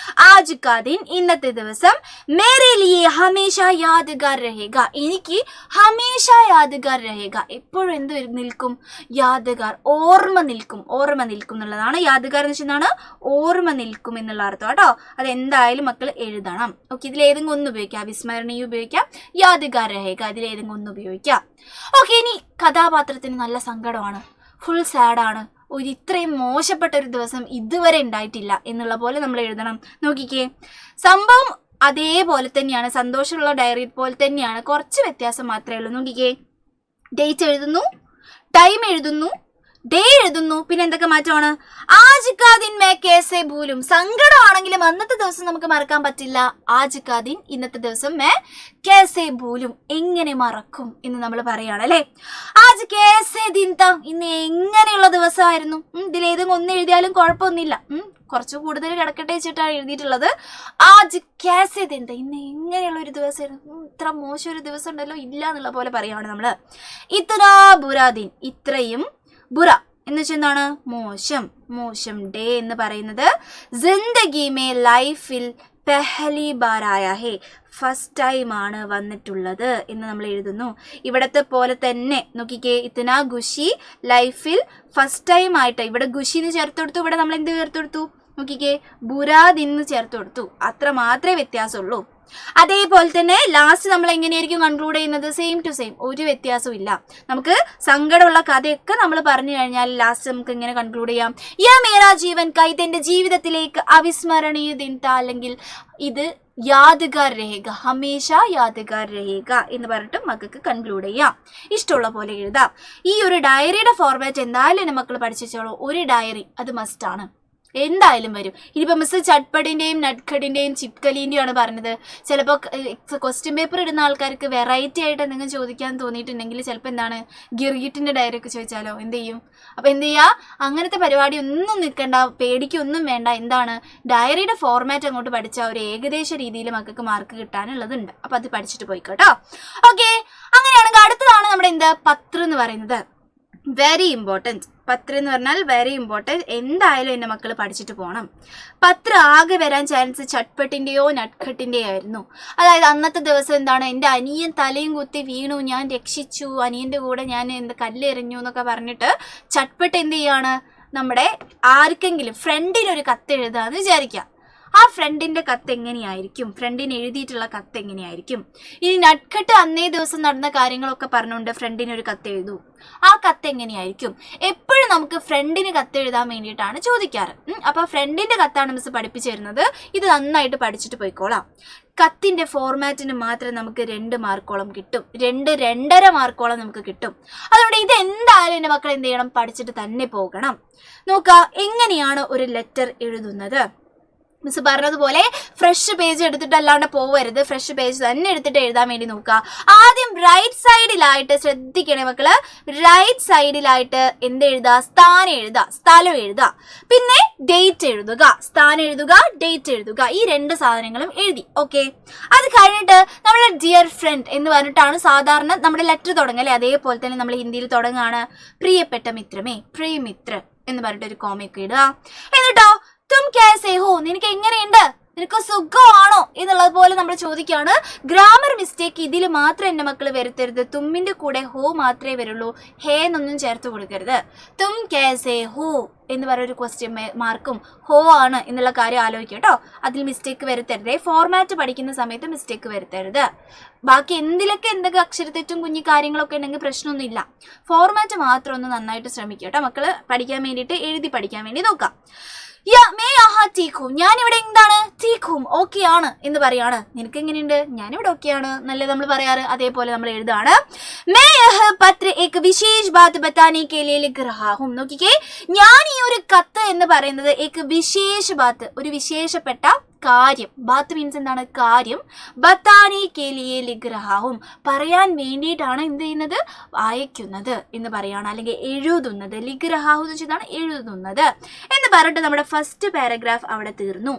Speaker 1: ആജ് കാ ദിൻ, ഇന്നത്തെ ദിവസം, ദിവസം മേരെ ലിയേ ഹമേഷ യാദ്ഗാർ രഹേഗ, എനിക്ക് ഹമേഷ യാദ്ഗാർ രഹേഗ, എപ്പോഴും എന്ത് നിൽക്കും? യാദ്ഗാർ, ഓർമ്മ നിൽക്കും. ഓർമ്മ നിൽക്കും എന്നുള്ളതാണ്. യാദ്ഗാർ എന്ന് വെച്ചാൽ ഓർമ്മ നിൽക്കും എന്നുള്ള അർത്ഥം കേട്ടോ. അതെന്തായാലും മക്കൾ എഴുതണം. ഓക്കെ, ഇതിലേതെങ്കിലും ഒന്ന് ഉപയോഗിക്കാം. അവിസ്മരണീയം ഉപയോഗിക്കാം, യാദ്ഗാർ രഹേഗ ഇതിലേതെങ്കിലും ഒന്ന് ഉപയോഗിക്കാം. ഓക്കെ, ഇനി കഥാപാത്രത്തിന് നല്ല സങ്കടമാണ്, ഫുൾ സാഡാണ്, ഇത്രയും മോശപ്പെട്ട ഒരു ദിവസം ഇതുവരെ ഉണ്ടായിട്ടില്ല എന്നുള്ള പോലെ നമ്മൾ എഴുതണം. നോക്കിക്കേ, സംഭവം അതേപോലെ തന്നെയാണ്, സന്തോഷമുള്ള ഡയറി പോലെ തന്നെയാണ്, കുറച്ച് വ്യത്യാസം മാത്രമേ ഉള്ളൂ. നോക്കിക്കേ, ഡേറ്റ് എഴുതുന്നു, ടൈം എഴുതുന്നു, ഡേ എഴുതുന്നു, പിന്നെ എന്തൊക്കെ മാറ്റമാണ്? ആജ് കാ ദിൻ മേ കേസേ ഭൂലും, സങ്കടമാണെങ്കിലും അന്നത്തെ ദിവസം നമുക്ക് മറക്കാൻ പറ്റില്ല. ആജ് കാ ദിൻ, ഇന്നത്തെ ദിവസം മേ കേസേ ഭൂലും, എങ്ങനെ മറക്കും എന്ന് നമ്മൾ പറയുകയാണ് അല്ലേ. ആജ് കേസേ ദിൻ താ, ഇന്ന് എങ്ങനെയുള്ള ദിവസമായിരുന്നു. ഇതിലേതെങ്കിലും ഒന്ന് എഴുതിയാലും കുഴപ്പമൊന്നുമില്ല, കുറച്ച് കൂടുതൽ കിടക്കട്ടെ വെച്ചിട്ടാണ് എഴുതിയിട്ടുള്ളത്. ആജ് കേസേ ദിൻ താ, ഇന്ന് എങ്ങനെയുള്ള ഒരു ദിവസമായിരുന്നു, ഇത്ര മോശം ഒരു ദിവസം ഉണ്ടല്ലോ ഇല്ല എന്നുള്ള പോലെ പറയുകയാണ് നമ്മള്. ഇത്നാ ബുരാ ദിൻ, ഇത്രയും ബുറ എന്ന് വെച്ചാൽ എന്താണ്? മോശം. മോശം ഡേ എന്ന് പറയുന്നത് ജിന്ദഗി മേ ലൈഫിൽ പെഹലി ബാർ ആയാ ഹേ, ഫസ്റ്റ് ടൈം ആണ് വന്നിട്ടുള്ളത് എന്ന് നമ്മൾ എഴുതുന്നു. ഇവിടത്തെ പോലെ തന്നെ നോക്കിക്കേ, ഇത്തനാ ഖുഷി ലൈഫിൽ ഫസ്റ്റ് ടൈം ആയിട്ട്, ഇവിടെ ഖുഷിന്ന് ചേർത്ത് കൊടുത്തു, ഇവിടെ നമ്മൾ എന്ത് ചേർത്ത് കൊടുത്തു? നോക്കിക്കേ, ബുരാദിന്ന് ചേർത്ത് കൊടുത്തു. അത്ര മാത്രമേ വ്യത്യാസമുള്ളൂ. അതേപോലെ തന്നെ ലാസ്റ്റ് നമ്മൾ എങ്ങനെയായിരിക്കും കൺക്ലൂഡ് ചെയ്യുന്നത്? സെയിം ടു സെയിം, ഒരു വ്യത്യാസവും ഇല്ല. നമുക്ക് സങ്കടമുള്ള കഥയൊക്കെ നമ്മൾ പറഞ്ഞു കഴിഞ്ഞാൽ ലാസ്റ്റ് നമുക്ക് ഇങ്ങനെ കൺക്ലൂഡ് ചെയ്യാം, യാ മേരാ ജീവൻ കാ, ഇതെന്റെ ജീവിതത്തിലേക്ക് അവിസ്മരണീയ ദിൻ താ, അല്ലെങ്കിൽ ഇത് യാദ്ഗാർ രഹേഗ, ഹമേഷ യാദ്ഗാർ രഹേഗ എന്ന് പറഞ്ഞിട്ട് മക്കൾക്ക് കൺക്ലൂഡ് ചെയ്യാം. ഇഷ്ടമുള്ള പോലെ എഴുതാം. ഈ ഒരു ഡയറിയുടെ ഫോർമാറ്റ് എന്തായാലും എൻ്റെ മക്കൾ പഠിച്ചോളൂ. ഒരു ഡയറി അത് മസ്റ്റാണ്, എന്തായാലും വരും. ഇനിയിപ്പോൾ മിസ് ചട്പടിൻ്റെയും നട്ട്ഖടിൻ്റെയും ചിപ്കലീൻ്റെയും ആണ് പറഞ്ഞത്. ചിലപ്പോൾ ക്വസ്റ്റ്യൻ പേപ്പർ ഇടുന്ന ആൾക്കാർക്ക് വെറൈറ്റി ആയിട്ട് എന്തെങ്കിലും ചോദിക്കാൻ തോന്നിയിട്ടുണ്ടെങ്കിൽ ചിലപ്പോൾ എന്താണ്, ഗിർഗിറ്റിൻ്റെ ഡയറി ഒക്കെ ചോദിച്ചാലോ എന്ത് ചെയ്യും? അപ്പോൾ എന്ത് ചെയ്യുക, അങ്ങനത്തെ പരിപാടി ഒന്നും നിൽക്കണ്ട, പേടിക്കൊന്നും വേണ്ട. എന്താണ്, ഡയറിയുടെ ഫോർമാറ്റ് അങ്ങോട്ട് പഠിച്ചാൽ ഒരു ഏകദേശ രീതിയിൽ മക്കൾക്ക് മാർക്ക് കിട്ടാനുള്ളതുണ്ട്. അപ്പോൾ അത് പഠിച്ചിട്ട് പോയിക്കോട്ടോ. ഓക്കെ, അങ്ങനെയാണെങ്കിൽ അടുത്തതാണ് നമ്മുടെ എന്ത്, പത്രം എന്ന് പറയുന്നത്. Very important. പത്രം എന്ന് പറഞ്ഞാൽ വെരി ഇമ്പോർട്ടൻറ്റ്, എന്തായാലും എൻ്റെ മക്കൾ പഠിച്ചിട്ട് പോകണം. പത്രം ആകെ വരാൻ ചാൻസ് ചട്പട്ടിൻ്റെയോ നട്ട്ഖട്ടിൻ്റെയോ ആയിരുന്നു. അതായത് അന്നത്തെ ദിവസം എന്താണ്, എൻ്റെ അനിയൻ തലയും കുത്തി വീണു, ഞാൻ രക്ഷിച്ചു, അനിയൻ്റെ കൂടെ ഞാൻ കല്ലെറിഞ്ഞു എന്നൊക്കെ പറഞ്ഞിട്ട് ചട്പട്ട് എന്ത് ചെയ്യാണ്, നമ്മുടെ ആർക്കെങ്കിലും ഫ്രണ്ടിനൊരു കത്ത് എഴുതാന്ന് വിചാരിക്കുക. ആ ഫ്രണ്ടിൻ്റെ കത്ത് എങ്ങനെയായിരിക്കും, ഫ്രണ്ടിന് എഴുതിയിട്ടുള്ള കത്ത് എങ്ങനെയായിരിക്കും? ഇനി നട്ട്ഖട്ട് അന്നേ ദിവസം നടന്ന കാര്യങ്ങളൊക്കെ പറഞ്ഞുകൊണ്ട് ഫ്രണ്ടിനൊരു കത്ത് എഴുതൂ, ആ കത്ത് എങ്ങനെയായിരിക്കും? എപ്പോഴും നമുക്ക് ഫ്രണ്ടിന് കത്ത് എഴുതാൻ വേണ്ടിയിട്ടാണ് ചോദിക്കാറ്. അപ്പോൾ ഫ്രണ്ടിൻ്റെ കത്താണ് മിസ് പഠിപ്പിച്ചു തരുന്നത്. ഇത് നന്നായിട്ട് പഠിച്ചിട്ട് പോയിക്കോളാം. കത്തിൻ്റെ ഫോർമാറ്റിന് മാത്രം നമുക്ക് 2 മാർക്കോളം കിട്ടും, 2-2.5 മാർക്കോളം നമുക്ക് കിട്ടും. അതുകൊണ്ട് ഇത് എന്തായാലും എൻ്റെ മക്കൾ എന്ത് ചെയ്യണം, പഠിച്ചിട്ട് തന്നെ പോകണം. നോക്കുക, എങ്ങനെയാണ് ഒരു ലെറ്റർ എഴുതുന്നത്? മിസ് പറഞ്ഞതുപോലെ ഫ്രഷ് പേജ് എടുത്തിട്ട് അല്ലാണ്ട് പോവരുത്, ഫ്രഷ് പേജ് തന്നെ എടുത്തിട്ട് എഴുതാൻ വേണ്ടി നോക്കുക. ആദ്യം റൈറ്റ് സൈഡിലായിട്ട് ശ്രദ്ധിക്കണേ മക്കള്, റൈറ്റ് സൈഡിലായിട്ട് എന്ത് എഴുതുക, സ്ഥാനം എഴുതുക, സ്ഥലം എഴുതുക, പിന്നെ ഡേറ്റ് എഴുതുക, സ്ഥാനം എഴുതുക, ഡേറ്റ് എഴുതുക. ഈ 2 സാധനങ്ങളും എഴുതി. ഓക്കെ, അത് കഴിഞ്ഞിട്ട് നമ്മുടെ ഡിയർ ഫ്രണ്ട് എന്ന് പറഞ്ഞിട്ടാണ് സാധാരണ നമ്മുടെ ലെറ്റർ തുടങ്ങല്ലേ, അതേപോലെ തന്നെ നമ്മൾ ഹിന്ദിയിൽ തുടങ്ങുകയാണ്, പ്രിയപ്പെട്ട മിത്രമേ, പ്രിയമിത്ര എന്ന് പറഞ്ഞിട്ട് ഒരു കോമയൊക്കെ ഇടുക. എന്നിട്ടോ തും കേസേ ഹോ, നിനക്ക് എങ്ങനെയുണ്ട്, നിനക്ക് സുഖമാണോ എന്നുള്ളത് പോലെ നമ്മൾ ചോദിക്കുകയാണ്. ഗ്രാമർ മിസ്റ്റേക്ക് ഇതിൽ മാത്രം എൻ്റെ മക്കൾ വരുത്തരുത്. തുമ്മിൻ്റെ കൂടെ ഹോ മാത്രമേ വരുള്ളൂ, ഹേ എന്നൊന്നും ചേർത്ത് കൊടുക്കരുത്. തും കേസേ ഹോ എന്ന് പറയുന്ന ഒരു ക്വസ്റ്റ്യൻ മാർക്കും ഹോ ആണ് എന്നുള്ള കാര്യം ആലോചിക്കുക കേട്ടോ. അതിൽ മിസ്റ്റേക്ക് വരുത്തരുത്. ഫോർമാറ്റ് പഠിക്കുന്ന സമയത്ത് മിസ്റ്റേക്ക് വരുത്തരുത്. ബാക്കി എന്തൊക്കെ അക്ഷരത്തെറ്റും കുഞ്ഞു കാര്യങ്ങളൊക്കെ ഉണ്ടെങ്കിൽ പ്രശ്നമൊന്നുമില്ല. ഫോർമാറ്റ് മാത്രം ഒന്ന് നന്നായിട്ട് ശ്രമിക്കുക കേട്ടോ മക്കൾ, പഠിക്കാൻ വേണ്ടിയിട്ട് എഴുതി പഠിക്കാൻ വേണ്ടി നോക്കാം. ഞാനിവിടെ എന്താണ്, തീഖും ഓക്കെ ആണ് എന്ന് പറയാണ്. നിനക്ക് എങ്ങനെയുണ്ട്, ഞാനിവിടെ ഓക്കെ ആണ് നല്ല നമ്മൾ പറയാറ്, അതേപോലെ നമ്മൾ എഴുതാണ്. നോക്കിക്കേ, ഞാൻ ഈ ഒരു കത്ത് എന്ന് പറയുന്നത് ഒരു വിശേഷപ്പെട്ട കാര്യം, ബാത്ത് മീൻസ് എന്താണ്, കാര്യം, ബത്താനി കേലിയെ ലിഗ്രഹാവും പറയാൻ വേണ്ടിയിട്ടാണ് എന്ത് ചെയ്യുന്നത്, അയക്കുന്നത് എന്ന് പറയാണ്, അല്ലെങ്കിൽ എഴുതുന്നത്. ലിഗ്രഹാവു എന്ന് വെച്ചാൽ എഴുതുന്നത് എന്ന് പറഞ്ഞിട്ട് നമ്മുടെ ഫസ്റ്റ് പാരഗ്രാഫ് അവിടെ തീർന്നു.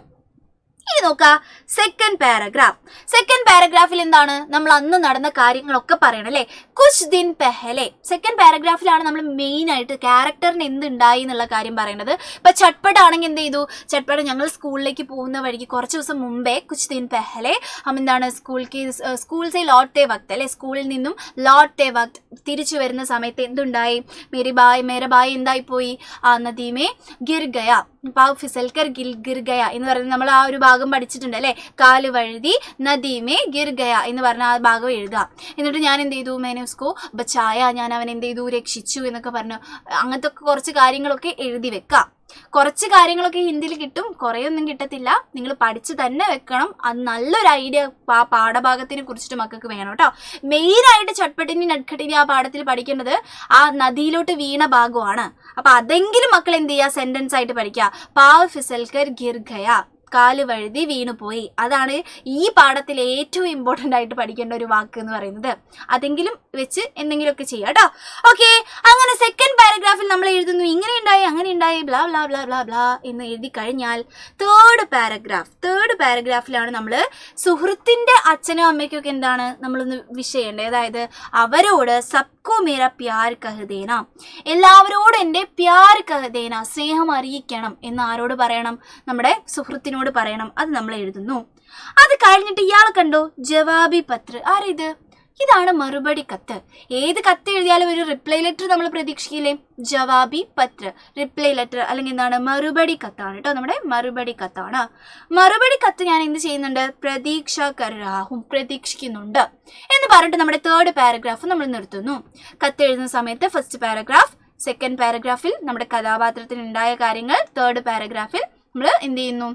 Speaker 1: ഇനി ഇനി നോക്കാം സെക്കൻഡ് പാരഗ്രാഫ്. സെക്കൻഡ് പാരഗ്രാഫിൽ എന്താണ്, നമ്മൾ അന്ന് നടന്ന കാര്യങ്ങളൊക്കെ പറയണം അല്ലേ. കുച്ച് ദിൻ പെഹലെ. സെക്കൻഡ് പാരഗ്രാഫിലാണ് നമ്മൾ മെയിൻ ആയിട്ട് ക്യാരക്ടറിന് എന്തുണ്ടായി എന്നുള്ള കാര്യം പറയുന്നത്. ഇപ്പൊ ചട്പട്ട് ആണെങ്കിൽ എന്ത് ചെയ്തു, ചട്പട്ട് ഞങ്ങൾ സ്കൂളിലേക്ക് പോകുന്ന വഴിക്ക് കുറച്ച് ദിവസം മുമ്പേ കുച്ച് ദിൻ പെഹലെ എന്താണ് സ്കൂൾ സേ ലോട്ടെ വക്ത് അല്ലെ, സ്കൂളിൽ നിന്നും ലോട്ടെ വക്ത് തിരിച്ചു വരുന്ന സമയത്ത് എന്തുണ്ടായി, മേരെ ബായ് എന്തായി പോയി, ആ നദീമേ ഗിർ ഗയ, പാവ് ഫിസൽക്കർ ഗിർ ഗയ എന്ന് പറയുന്നത് നമ്മൾ ആ ഒരു ഭാഗം പഠിച്ചിട്ടുണ്ട് അല്ലെ. കാല് വഴുതി നദീമേ ഗിർ ഗയ എന്ന് പറഞ്ഞ ആ ഭാഗം എഴുതുക. എന്നിട്ട് ഞാൻ എന്ത് ചെയ്തു, മേനെ ഉസ്കോ ബച്ചായ, ഞാൻ അവൻ എന്ത് ചെയ്തു, രക്ഷിച്ചു എന്നൊക്കെ പറഞ്ഞു. അങ്ങനത്തെ കുറച്ച് കാര്യങ്ങളൊക്കെ എഴുതി വെക്കാം. കുറച്ച് കാര്യങ്ങളൊക്കെ ഹിന്ദിയിൽ കിട്ടും, കുറേ ഒന്നും കിട്ടത്തില്ല. നിങ്ങൾ പഠിച്ച് തന്നെ വെക്കണം. അത് നല്ലൊരു ഐഡിയ പാഠഭാഗത്തിനെ കുറിച്ചിട്ട് മക്കൾക്ക് വേണം കേട്ടോ. മെയിനായിട്ട് ചട്പട്ടിനി നട്ഖട്ടിനി ആ പാഠത്തിൽ പഠിക്കേണ്ടത് ആ നദിയിലോട്ട് വീണ ഭാഗമാണ്. അപ്പൊ അതെങ്കിലും മക്കൾ എന്ത് ചെയ്യുക, സെന്റൻസ് ആയിട്ട് പഠിക്കുക. പാവ് ഫിസൽക്കർ ഗിർ ഗയ, കാല് വഴുതി വീണുപോയി. അതാണ് ഈ പാഠത്തിൽ ഏറ്റവും ഇമ്പോർട്ടൻ്റ് ആയിട്ട് പഠിക്കേണ്ട ഒരു വാക്ക് എന്ന് പറയുന്നത്. അതെങ്കിലും വെച്ച് എന്തെങ്കിലുമൊക്കെ ചെയ്യാം കേട്ടോ. ഓക്കെ, അങ്ങനെ സെക്കൻഡ് പാരഗ്രാഫിൽ നമ്മൾ എഴുതുന്നു ഇങ്ങനെ ഉണ്ടായി അങ്ങനെ ഉണ്ടായി blah blah blah blah blah എന്ന് എഴുതി കഴിഞ്ഞാൽ തേർഡ് പാരഗ്രാഫിലാണ് നമ്മൾ സുഹൃത്തിൻ്റെ അച്ഛനും അമ്മയ്ക്കൊക്കെ എന്താണ് നമ്മളൊന്ന് വിഷ് ചെയ്യേണ്ടത്. അതായത് അവരോട് സബ്കോ മേര പ്യാർ കഹ്ദേന, എല്ലാവരോടും എൻ്റെ പ്യാർ കഹ്ദേന, സ്നേഹം അറിയിക്കണം എന്ന് ആരോട് പറയണം, നമ്മുടെ സുഹൃത്തിനോട് പറയണം. അത് നമ്മൾ എഴുതുന്നു. അത് കഴിഞ്ഞിട്ട് ഇയാൾ കണ്ടോ ജവാബി പത്ര. ആരിത്, ഇതാണ് മറുപടി കത്ത്. ഏത് കത്ത് എഴുതിയാലും ഒരു റിപ്ലൈ ലെറ്റർ നമ്മൾ പ്രതീക്ഷിക്കില്ലേ, ജവാബി പത്ര, റിപ്ലൈ ലെറ്റർ അല്ലെങ്കിൽ എന്താണ് മറുപടി കത്താണ് കേട്ടോ. നമ്മുടെ മറുപടി കത്താണ്. മറുപടി കത്ത് ഞാൻ എന്ത് ചെയ്യുന്നുണ്ട്, പ്രതീക്ഷ കരാഹും, പ്രതീക്ഷിക്കുന്നുണ്ട് എന്ന് പറഞ്ഞിട്ട് നമ്മുടെ തേർഡ് പാരഗ്രാഫ് നമ്മൾ നിർത്തുന്നു. കത്ത് എഴുതുന്ന സമയത്ത് ഫസ്റ്റ് പാരഗ്രാഫ്, സെക്കൻഡ് പാരഗ്രാഫിൽ നമ്മുടെ കഥാപാത്രത്തിന് ഉണ്ടായ കാര്യങ്ങൾ, തേർഡ് പാരഗ്രാഫിൽ നമ്മൾ എന്ത് ചെയ്യുന്നു,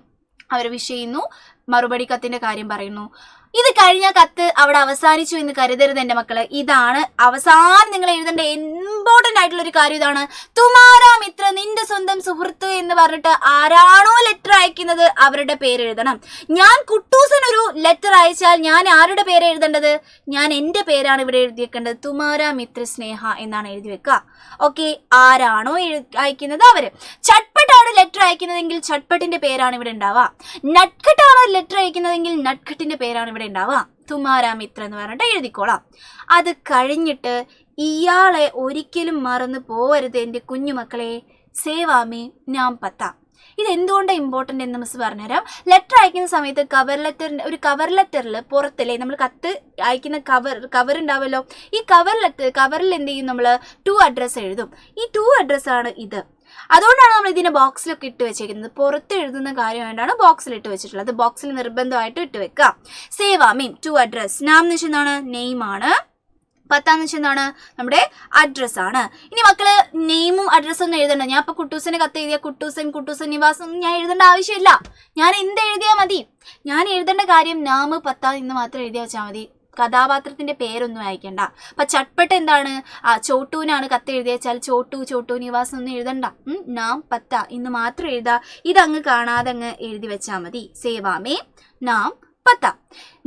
Speaker 1: അവർ വിഷ് ചെയ്യുന്നു, മറുപടി കത്തിന്റെ കാര്യം പറയുന്നു. ഇത് കഴിഞ്ഞ കത്ത് അവിടെ അവസാനിച്ചു എന്ന് കരുതരുത് എൻ്റെ മക്കള്. ഇതാണ് അവസാനം നിങ്ങൾ എഴുതേണ്ട ഇമ്പോർട്ടൻ്റ് ആയിട്ടുള്ള ഒരു കാര്യം. ഇതാണ് തുമാരാ മിത്ര, നിന്റെ സ്വന്തം സുഹൃത്ത് എന്ന് പറഞ്ഞിട്ട് ആരാണോ ലെറ്റർ അയക്കുന്നത് അവരുടെ പേര് എഴുതണം. ഞാൻ കുട്ടൂസൻ ഒരു ലെറ്റർ അയച്ചാൽ ഞാൻ ആരുടെ പേര് എഴുതേണ്ടത്, ഞാൻ എൻ്റെ പേരാണ് ഇവിടെ എഴുതി വെക്കേണ്ടത്. തുമാരാ മിത്ര സ്നേഹ എന്നാണ് എഴുതി വെക്കുക. ഓക്കെ, ആരാണോ അയക്കുന്നത് അവര്. ചട്പട്ടാണ് ലെറ്റർ അയക്കുന്നതെങ്കിൽ ചട്പട്ടിന്റെ പേരാണ് ഇവിടെ ഉണ്ടാവുക. നട്ഖട്ടാണ് ലെറ്റർ അയക്കുന്നതെങ്കിൽ നട്ഖട്ടിന്റെ പേരാണ് ഇവിടെ ഉണ്ടാവുക. തുമാരാ മിത്ര എന്ന് പറഞ്ഞിട്ട് എഴുതിക്കോളാം. അത് കഴിഞ്ഞിട്ട് ഇയാളെ ഒരിക്കലും മറന്നു പോവരുത് എൻ്റെ കുഞ്ഞുമക്കളെ, സേവാമേ നാം പത്ത. ഇതെന്തുകൊണ്ടാണ് ഇമ്പോർട്ടൻ്റ് എന്ന് മിസ് പറഞ്ഞുതരാം. ലെറ്റർ അയക്കുന്ന സമയത്ത് കവർ ലെറ്ററിൽ പുറത്തല്ലേ നമ്മൾ കത്ത് അയക്കുന്ന കവർ ഉണ്ടാവുമല്ലോ. ഈ കവറിൽ എന്ത് ചെയ്യും, നമ്മൾ 2 അഡ്രസ്സ് എഴുതും. ഈ 2 അഡ്രസ്സാണ് ഇത്. അതുകൊണ്ടാണ് നമ്മൾ ഇതിനെ ബോക്സിലൊക്കെ ഇട്ട് വെച്ചേക്കുന്നത്. പുറത്ത് എഴുതുന്ന കാര്യമായിട്ടാണ് ബോക്സിൽ ഇട്ട് വെച്ചിട്ടുള്ളത്. ബോക്സിൽ നിർബന്ധമായിട്ട് ഇട്ട് വെക്കുക. സേവാമീം 2 അഡ്രസ്. നാം എന്ന് വെച്ചാൽ എന്താണ്, നെയിമാണ്. പത്താന്ന് വെച്ചാൽ എന്താണ്, നമ്മുടെ അഡ്രസ്സാണ്. ഇനി മക്കള് നെയിമും അഡ്രസ്സൊന്നും എഴുതണ്ട. ഞാൻ ഇപ്പൊ കുട്ടൂസിന് കത്ത് എഴുതിയ കുട്ടൂസൻ നിവാസ് ഒന്നും ഞാൻ എഴുതേണ്ട ആവശ്യമില്ല. ഞാൻ എന്ത് എഴുതിയാൽ മതി, ഞാൻ എഴുതേണ്ട കാര്യം നാമ് പത്ത എന്ന് മാത്രം എഴുതി വെച്ചാൽ മതി. കഥാപാത്രത്തിന്റെ പേരൊന്നും അയക്കണ്ട. അപ്പൊ ചട്പട്ട് എന്താണ്, ചോട്ടൂനാണ് കത്ത് എഴുതിയാൽ ചോട്ടു നിവാസ് ഒന്നും എഴുതണ്ട. നാം പത്ത ഇന്ന് മാത്രം എഴുതാ. ഇതങ്ങ് കാണാതെ അങ്ങ് എഴുതി വെച്ചാൽ മതി. സേവാമേ നാം പത്ത.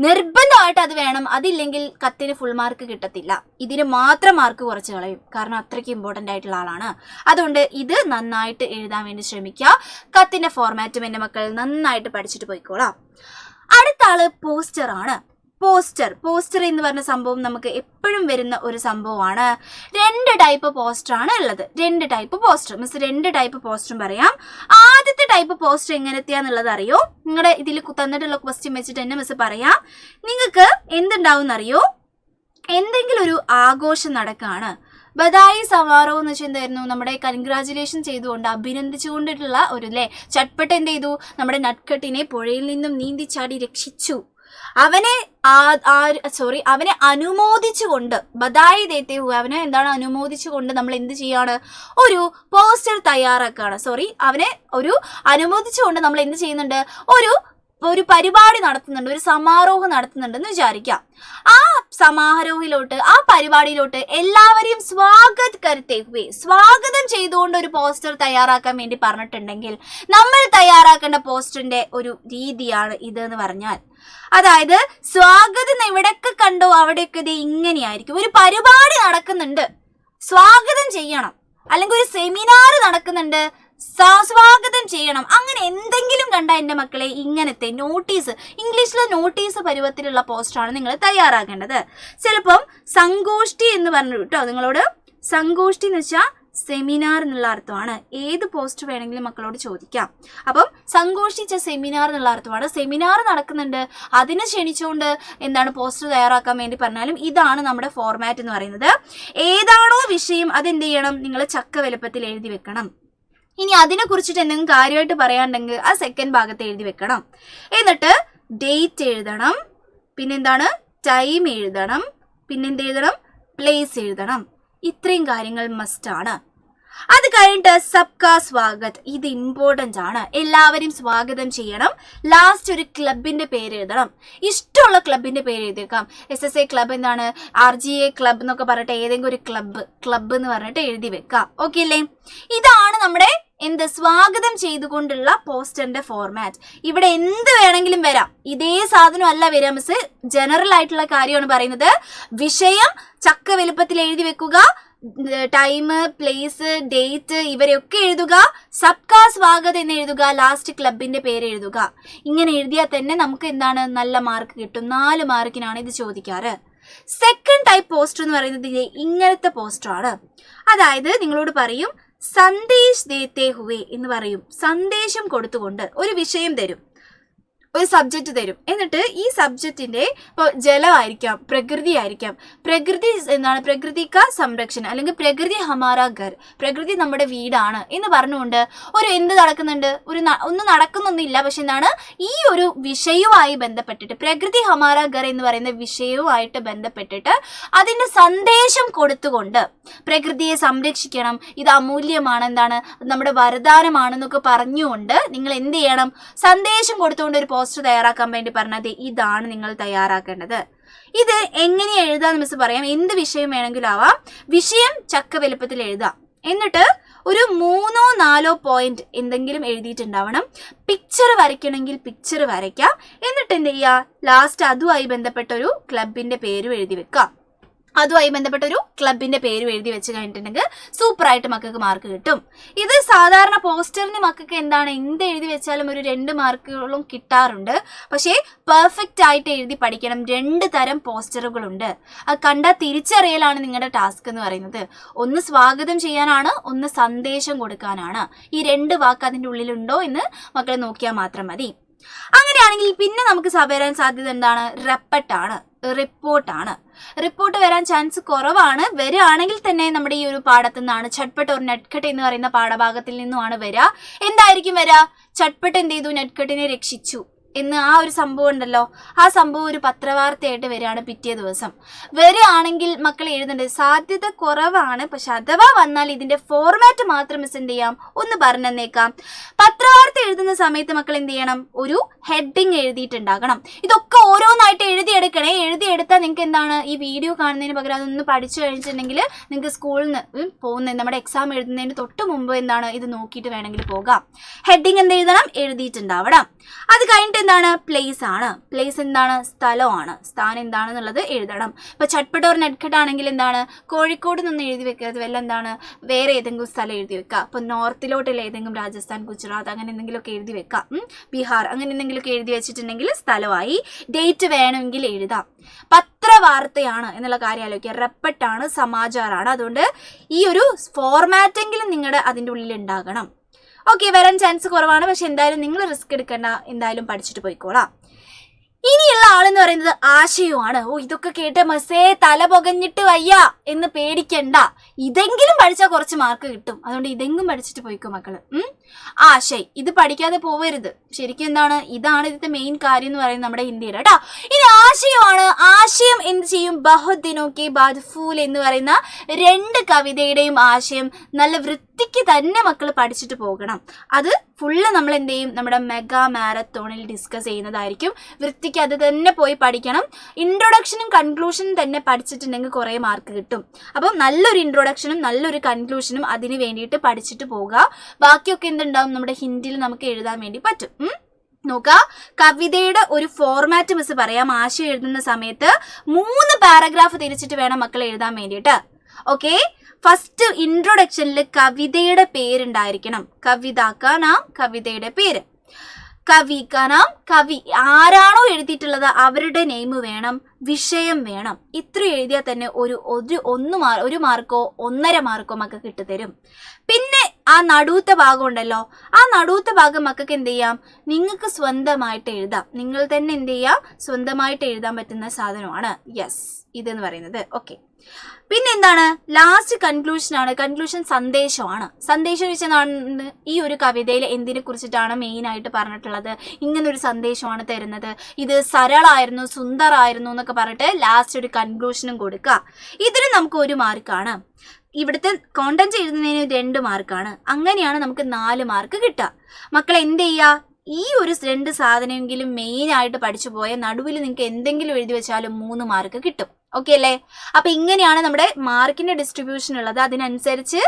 Speaker 1: നിർബന്ധമായിട്ട് അത് വേണം. അതില്ലെങ്കിൽ കത്തിന് ഫുൾ മാർക്ക് കിട്ടത്തില്ല. ഇതിന് മാത്രം മാർക്ക് കുറച്ച് കളയും. കാരണം അത്രയ്ക്ക് ഇമ്പോർട്ടൻ്റ് ആയിട്ടുള്ള ആളാണ്. അതുകൊണ്ട് ഇത് നന്നായിട്ട് എഴുതാൻ വേണ്ടി ശ്രമിക്കുക. കത്തിന്റെ ഫോർമാറ്റും എൻ്റെ മക്കൾ നന്നായിട്ട് പഠിച്ചിട്ട് പോയിക്കോളാം. അടുത്ത ആള് പോസ്റ്ററാണ്. പോസ്റ്റർ എന്ന് പറഞ്ഞ സംഭവം നമുക്ക് എപ്പോഴും വരുന്ന ഒരു സംഭവമാണ്. 2 ടൈപ്പ് പോസ്റ്ററാണ് ഉള്ളത്. 2 ടൈപ്പ് പോസ്റ്റർ. മിസ് 2 ടൈപ്പ് പോസ്റ്ററും പറയാം. ആദ്യത്തെ ടൈപ്പ് പോസ്റ്റർ എങ്ങനത്തെയാന്നുള്ളത് അറിയോ? നിങ്ങളുടെ ഇതിൽ തന്നിട്ടുള്ള ക്വസ്റ്റ്യൻ വെച്ചിട്ട് തന്നെ മിസ് പറയാം. നിങ്ങൾക്ക് എന്തുണ്ടാവും അറിയോ? എന്തെങ്കിലും ഒരു ആഘോഷം നടക്കുകയാണ്. ബധായി സമാറോ എന്ന് വെച്ചാൽ എന്തായിരുന്നു, നമ്മുടെ കൺഗ്രാജുലേഷൻ ചെയ്തുകൊണ്ട് അഭിനന്ദിച്ചുകൊണ്ടിട്ടുള്ള ഒരു അല്ലേ. ചട്പട്ട് എന്ത് ചെയ്തു, നമ്മുടെ നട്ഖട്ടിനെ പുഴയിൽ നിന്നും നീന്തി ചാടി രക്ഷിച്ചു. അവനെ അനുമോദിച്ചുകൊണ്ട് ബധായി ദേത്തെ ഹു, അവനെ എന്താണ് അനുമോദിച്ചുകൊണ്ട് നമ്മൾ എന്ത് ചെയ്യാണ്, ഒരു പോസ്റ്റർ തയ്യാറാക്കുകയാണ്. അവനെ ഒരു അനുമോദിച്ചുകൊണ്ട് നമ്മൾ എന്ത് ചെയ്യുന്നുണ്ട്, ഒരു പരിപാടി നടത്തുന്നുണ്ട്, ഒരു സമാരോഹം നടത്തുന്നുണ്ടെന്ന് വിചാരിക്കാം. ആ പരിപാടിയിലോട്ട് എല്ലാവരെയും സ്വാഗതം ചെയ്തുകൊണ്ട് ഒരു പോസ്റ്റർ തയ്യാറാക്കാൻ വേണ്ടി പറഞ്ഞിട്ടുണ്ടെങ്കിൽ നമ്മൾ തയ്യാറാക്കേണ്ട പോസ്റ്ററിന്റെ ഒരു രീതിയാണ് ഇത് എന്ന് പറഞ്ഞാൽ, അതായത് സ്വാഗതം എവിടെയൊക്കെ കണ്ടോ അവിടെയൊക്കെ ഇത് ഇങ്ങനെയായിരിക്കും. ഒരു പരിപാടി നടക്കുന്നുണ്ട്, സ്വാഗതം ചെയ്യണം. അല്ലെങ്കിൽ ഒരു സെമിനാർ നടക്കുന്നുണ്ട്, സ്വാഗതം ചെയ്യണം. അങ്ങനെ എന്തെങ്കിലും കണ്ട എൻ്റെ മക്കളെ ഇങ്ങനത്തെ നോട്ടീസ്, ഇംഗ്ലീഷിലെ നോട്ടീസ് പരുവത്തിലുള്ള പോസ്റ്ററാണ് നിങ്ങൾ തയ്യാറാക്കേണ്ടത്. ചിലപ്പം സങ്കോഷ്ടി എന്ന് പറഞ്ഞു കേട്ടോ നിങ്ങളോട്. സങ്കോഷ്ടി എന്ന് വെച്ചാൽ സെമിനാർ എന്നുള്ള അർത്ഥമാണ്. ഏത് പോസ്റ്റ് വേണമെങ്കിലും മക്കളോട് ചോദിക്കാം. അപ്പം സങ്കോഷ്ടിച്ച സെമിനാർ എന്നുള്ള അർത്ഥമാണ്. സെമിനാർ നടക്കുന്നുണ്ട്, അതിനെ ക്ഷണിച്ചുകൊണ്ട് എന്താണ് പോസ്റ്റർ തയ്യാറാക്കാൻ വേണ്ടി പറഞ്ഞാലും ഇതാണ് നമ്മുടെ ഫോർമാറ്റ് എന്ന് പറയുന്നത്. ഏതാണോ വിഷയം അതെന്ത് ചെയ്യണം, നിങ്ങൾ ചക്ക വലുപ്പത്തിൽ എഴുതി വെക്കണം. ഇനി അതിനെ കുറിച്ചിട്ട് എന്തെങ്കിലും കാര്യമായിട്ട് പറയാണ്ടെങ്കിൽ ആ സെക്കൻഡ് ഭാഗത്ത് എഴുതി വെക്കണം. എന്നിട്ട് ഡേറ്റ് എഴുതണം, പിന്നെന്താണ് ടൈം എഴുതണം, പിന്നെന്ത് എഴുതണം, പ്ലേസ് എഴുതണം. ഇത്രയും കാര്യങ്ങൾ മസ്റ്റാണ്. അത് കഴിഞ്ഞിട്ട് സബ്കാ സ്വാഗത്, ഇത് ഇമ്പോർട്ടൻ്റ് ആണ്. എല്ലാവരും സ്വാഗതം ചെയ്യണം. ലാസ്റ്റ് ഒരു ക്ലബിന്റെ പേര് എഴുതണം. ഇഷ്ടമുള്ള ക്ലബിന്റെ പേര് എഴുതിയേക്കാം. SSA ക്ലബ്, എന്താണ് RGA ക്ലബ് എന്നൊക്കെ പറഞ്ഞിട്ട് ഏതെങ്കിലും ഒരു ക്ലബ് എന്ന് പറഞ്ഞിട്ട് എഴുതി വെക്കാം. ഓക്കെ അല്ലേ? ഇതാണ് നമ്മുടെ സ്വാഗതം ചെയ്തുകൊണ്ടുള്ള പോസ്റ്ററിന്റെ ഫോർമാറ്റ്. ഇവിടെ എന്ത് വേണമെങ്കിലും വരാം. ഇതേ സാധനം അല്ല വരാം മിസ്, ജനറൽ ആയിട്ടുള്ള കാര്യമാണ് പറയുന്നത്. വിഷയം ചക്ക വലുപ്പത്തിൽ എഴുതി വെക്കുക, ടൈം, പ്ലേസ്, ഡേറ്റ് ഇവരെയൊക്കെ എഴുതുക, സബ്കാ സ്വാഗതം എന്ന് എഴുതുക, ലാസ്റ്റ് ക്ലബിന്റെ പേര് എഴുതുക. ഇങ്ങനെ എഴുതിയാൽ തന്നെ നമുക്ക് എന്താണ് നല്ല മാർക്ക് കിട്ടും. 4 മാർക്കിനാണ് ഇത് ചോദിക്കാറ്. സെക്കൻഡ് ടൈപ്പ് പോസ്റ്റർ എന്ന് പറയുന്നത് ഇങ്ങനത്തെ പോസ്റ്ററാണ്. അതായത് നിങ്ങളോട് പറയും സന്ദേശ് ദേത്തെ ഹുവേ എന്ന് പറയും. സന്ദേശം കൊടുത്തുകൊണ്ട് ഒരു വിഷയം തരും, ഒരു സബ്ജക്റ്റ് തരും. എന്നിട്ട് ഈ സബ്ജക്റ്റിന്റെ ഇപ്പോൾ ജലമായിരിക്കാം, പ്രകൃതി ആയിരിക്കാം. പ്രകൃതി എന്താണ്, പ്രകൃതിക്ക സംരക്ഷണം, അല്ലെങ്കിൽ പ്രകൃതി ഹമാരാ ഘർ, പ്രകൃതി നമ്മുടെ വീടാണ് എന്ന് പറഞ്ഞുകൊണ്ട് ഒരു എന്ത് നടക്കുന്നുണ്ട്, ഒന്നും നടക്കുന്നൊന്നുമില്ല. പക്ഷെ എന്താണ്, ഈ ഒരു വിഷയവുമായി ബന്ധപ്പെട്ടിട്ട്, പ്രകൃതി ഹമാരാ ഘർ എന്ന് പറയുന്ന വിഷയവുമായിട്ട് ബന്ധപ്പെട്ടിട്ട് അതിന്റെ സന്ദേശം കൊടുത്തുകൊണ്ട് പ്രകൃതിയെ സംരക്ഷിക്കണം, ഇത് അമൂല്യമാണ്, എന്താണ് നമ്മുടെ വരദാനമാണെന്നൊക്കെ പറഞ്ഞുകൊണ്ട് നിങ്ങൾ എന്ത് ചെയ്യണം, സന്ദേശം കൊടുത്തുകൊണ്ട് ഒരു പോസ്റ്റർ തയ്യാറാക്കാൻ വേണ്ടി പറഞ്ഞത് ഇതാണ് നിങ്ങൾ തയ്യാറാക്കേണ്ടത്. ഇത് എങ്ങനെ എഴുതാന്ന് മിസ് പറയാം. എന്ത് വിഷയം വേണമെങ്കിലും ആവാം. വിഷയം ചക്ക വലുപ്പത്തിൽ എഴുതാം. എന്നിട്ട് ഒരു 3-4 പോയിന്റ് എന്തെങ്കിലും എഴുതിയിട്ടുണ്ടാവണം. പിക്ചർ വരയ്ക്കണമെങ്കിൽ പിക്ചർ വരയ്ക്കാം. എന്നിട്ട് എന്ത് ചെയ്യുക, ലാസ്റ്റ് അതുമായി ബന്ധപ്പെട്ട ഒരു ക്ലബിന്റെ പേരും എഴുതി വെക്കാം. അതുമായി ബന്ധപ്പെട്ട ഒരു ക്ലബിന്റെ പേര് എഴുതി വെച്ച് കഴിഞ്ഞിട്ടുണ്ടെങ്കിൽ സൂപ്പറായിട്ട് മക്കൾക്ക് മാർക്ക് കിട്ടും. ഇത് സാധാരണ പോസ്റ്ററിന് മക്കൾക്ക് എന്താണ്, എന്ത് എഴുതി വെച്ചാലും ഒരു 2 മാർക്കുകളും കിട്ടാറുണ്ട്. പക്ഷേ പെർഫെക്റ്റ് ആയിട്ട് എഴുതി പഠിക്കണം. 2 തരം പോസ്റ്ററുകളുണ്ട്. അത് കണ്ടാൽ തിരിച്ചറിയലാണ് നിങ്ങളുടെ ടാസ്ക് എന്ന് പറയുന്നത്. ഒന്ന് സ്വാഗതം ചെയ്യാനാണ്, ഒന്ന് സന്ദേശം കൊടുക്കാനാണ്. ഈ 2 വാക്ക് അതിൻ്റെ ഉള്ളിലുണ്ടോ എന്ന് മക്കൾ നോക്കിയാൽ മാത്രം മതി. അങ്ങനെയാണെങ്കിൽ പിന്നെ നമുക്ക് വരാൻ സാധ്യത എന്താണ്, റിപ്പോർട്ടാണ്. റിപ്പോർട്ട് വരാൻ ചാൻസ് കുറവാണ്. വരികയാണെങ്കിൽ തന്നെ നമ്മുടെ ഈ ഒരു പാഠത്തു നിന്നാണ്. ചട്പട്ട് ഒരു നെറ്റ്കട്ട് എന്ന് പറയുന്ന പാഠഭാഗത്തിൽ നിന്നുമാണ് വരിക. എന്തായിരിക്കും വരിക, ചട്പട്ട് എന്ത് ചെയ്തു, നെറ്റ്കട്ടിനെ രക്ഷിച്ചു എന്ന് ആ ഒരു സംഭവം ഉണ്ടല്ലോ, ആ സംഭവം ഒരു പത്രവാർത്തയായിട്ട് വരികയാണ് പിറ്റേ ദിവസം. വരികയാണെങ്കിൽ മക്കൾ എഴുതേണ്ടത് സാധ്യത കുറവാണ്. പക്ഷെ അഥവാ വന്നാൽ ഇതിന്റെ ഫോർമാറ്റ് മാത്രം മിസ് എന്ത് ചെയ്യാം, ഒന്ന് പറഞ്ഞേക്കാം. പത്രവാർത്ത എഴുതുന്ന സമയത്ത് മക്കൾ എന്ത് ചെയ്യണം, ഒരു ഹെഡിങ് എഴുതിയിട്ടുണ്ടാകണം. ഇതൊക്കെ ഓരോന്നായിട്ട് എഴുതിയെടുക്കണേ. എഴുതിയെടുത്താൽ നിങ്ങൾക്ക് എന്താണ്, ഈ വീഡിയോ കാണുന്നതിന് പകരം അതൊന്ന് പഠിച്ചു കഴിഞ്ഞിട്ടുണ്ടെങ്കിൽ നിങ്ങൾക്ക് സ്കൂളിൽ നിന്ന് പോകുന്ന നമ്മുടെ എക്സാം എഴുതുന്നതിന് തൊട്ട് മുമ്പ് എന്താണ് ഇത് നോക്കിയിട്ട് വേണമെങ്കിൽ പോകാം. ഹെഡിങ് എന്ത് എഴുതണം, എഴുതിയിട്ടുണ്ടാവണം. അത് കഴിഞ്ഞിട്ട് എന്താണ്, പ്ലേസ് ആണ്. പ്ലേസ് എന്താണ്, സ്ഥലമാണ്. സ്ഥാനം എന്താണെന്നുള്ളത് എഴുതണം. ഇപ്പൊ ചട്പട്ട് ഒരു നെറ്റ്കട്ട് ആണെങ്കിൽ എന്താണ്, കോഴിക്കോട് നിന്ന് എഴുതി വെക്കാതെ വല്ല എന്താണ് വേറെ ഏതെങ്കിലും സ്ഥലം എഴുതി വെക്കുക. ഇപ്പൊ നോർത്തിലോട്ടുള്ള ഏതെങ്കിലും രാജസ്ഥാൻ, ഗുജറാത്ത് അങ്ങനെ എന്തെങ്കിലുമൊക്കെ എഴുതി വെക്കാം. ബീഹാർ അങ്ങനെ എന്തെങ്കിലുമൊക്കെ എഴുതി വെച്ചിട്ടുണ്ടെങ്കിൽ സ്ഥലമായി. ഡേറ്റ് വേണമെങ്കിൽ എഴുതാം. പത്രവാർത്തയാണ് എന്നുള്ള കാര്യം ആലോചിക്കുക. റെപ്പട്ടാണ്, സമാചാറാണ്. അതുകൊണ്ട് ഈ ഒരു ഫോർമാറ്റെങ്കിലും നിങ്ങളുടെ അതിൻ്റെ ഉള്ളിൽ ഉണ്ടാകണം. ഓക്കെ, വരാൻ ചാൻസ് കുറവാണ്. പക്ഷെ എന്തായാലും നിങ്ങൾ റിസ്ക് എടുക്കണ്ട, എന്തായാലും പഠിച്ചിട്ട് പോയിക്കോളാം. ഇനിയുള്ള ആളെന്ന് പറയുന്നത് ആശയമാണ്. ഇതൊക്കെ കേട്ട് മസേ തല പുകഞ്ഞിട്ട് വയ്യ എന്ന് പേടിക്കണ്ട. ഇതെങ്കിലും പഠിച്ചാൽ കുറച്ച് മാർക്ക് കിട്ടും. അതുകൊണ്ട് ഇതെങ്കിലും പഠിച്ചിട്ട് പോയിക്കോ മക്കള്. ആശയം ഇത് പഠിക്കാതെ പോവരുത്. ശരിക്കും എന്താണ്, ഇതാണ് ഇതിന്റെ മെയിൻ കാര്യം എന്ന് പറയുന്നത് നമ്മുടെ ഹിന്ദിയുടെ കേട്ടോ. ഇനി ആശയമാണ്. ആശയം എന്ത് ചെയ്യും, ബഹുത് ദിനോ കെ ബാദ് ഫൂൽ എന്ന് പറയുന്ന 2 കവിതയുടെയും ആശയം നല്ല വൃത്തിക്ക് തന്നെ മക്കൾ പഠിച്ചിട്ട് പോകണം. അത് ഫുള്ള് നമ്മൾ എന്ത് ചെയ്യും, നമ്മുടെ മെഗാ മാരത്തോണിൽ ഡിസ്കസ് ചെയ്യുന്നതായിരിക്കും. വൃത്തിക്ക് അത് തന്നെ പോയി പഠിക്കണം. ഇൻട്രൊഡക്ഷനും കൺക്ലൂഷനും തന്നെ പഠിച്ചിട്ടുണ്ടെങ്കിൽ കുറേ മാർക്ക് കിട്ടും. അപ്പം നല്ലൊരു ഇൻട്രൊഡക്ഷനും നല്ലൊരു കൺക്ലൂഷനും അതിന് വേണ്ടിയിട്ട് പഠിച്ചിട്ട് പോകുക. ബാക്കിയൊക്കെ എന്തുണ്ടാവും, നമ്മുടെ ഹിന്ദിയിൽ നമുക്ക് എഴുതാൻ വേണ്ടി പറ്റും. നോക്കുക, കവിതയുടെ ഒരു ഫോർമാറ്റ് മിസ് പറയാം. ആശയം എഴുതുന്ന സമയത്ത് 3 പാരഗ്രാഫ് തിരിച്ചിട്ട് വേണം മക്കൾ എഴുതാൻ വേണ്ടിയിട്ട്. ഓക്കെ, ഫസ്റ്റ് ഇൻട്രൊഡക്ഷനിൽ കവിതയുടെ പേരുണ്ടായിരിക്കണം. കവിത കാ നാം, കവിതയുടെ പേര്. കവി കാ നാം, കവി ആരാണോ എഴുതിയിട്ടുള്ളത് അവരുടെ നെയിം വേണം, വിഷയം വേണം. ഇത്ര എഴുതിയാൽ തന്നെ ഒരു മാർക്കോ 1.5 മാർക്കോ മക്കൾക്ക് കിട്ടിത്തരും. പിന്നെ ആ നടുത്ത ഭാഗം ഉണ്ടല്ലോ, ആ നടുത്ത ഭാഗം മക്കൾക്ക് എന്ത് ചെയ്യാം, നിങ്ങൾക്ക് സ്വന്തമായിട്ട് എഴുതാം. നിങ്ങൾ തന്നെ എന്ത് ചെയ്യാം, സ്വന്തമായിട്ട് എഴുതാൻ പറ്റുന്ന സാധനമാണ് യെസ് ഇതെന്ന് പറയുന്നത്. ഓക്കെ, പിന്നെ എന്താണ് ലാസ്റ്റ് കൺക്ലൂഷൻ ആണ്. കൺക്ലൂഷൻ സന്ദേശമാണ്. സന്ദേശം വെച്ചാൽ ഈ ഒരു കവിതയിൽ എന്തിനെ കുറിച്ചിട്ടാണ് മെയിൻ ആയിട്ട് പറഞ്ഞിട്ടുള്ളത്, ഇങ്ങനൊരു സന്ദേശമാണ് തരുന്നത്, ഇത് സരളായിരുന്നു, സുന്ദറായിരുന്നു എന്നൊക്കെ പറഞ്ഞിട്ട് ലാസ്റ്റ് ഒരു കൺക്ലൂഷനും കൊടുക്കുക. ഇതിന് നമുക്ക് 1 മാർക്കാണ്. ഇവിടുത്തെ കോണ്ടന്റ് എഴുതുന്നതിന് 2 മാർക്കാണ്. അങ്ങനെയാണ് നമുക്ക് 4 മാർക്ക് കിട്ടുക. മക്കൾ എന്ത് ചെയ്യുക, ഈ ഒരു 2 സാധനമെങ്കിലും മെയിൻ ആയിട്ട് പഠിച്ചു പോയ നടുവിൽ നിങ്ങൾക്ക് എന്തെങ്കിലും എഴുതി വെച്ചാലും 3 മാർക്ക് കിട്ടും. ഓക്കെ അല്ലേ? അപ്പൊ ഇങ്ങനെയാണ് നമ്മുടെ മാർക്കിന്റെ ഡിസ്ട്രിബ്യൂഷൻ ഉള്ളത്. അതിനനുസരിച്ച്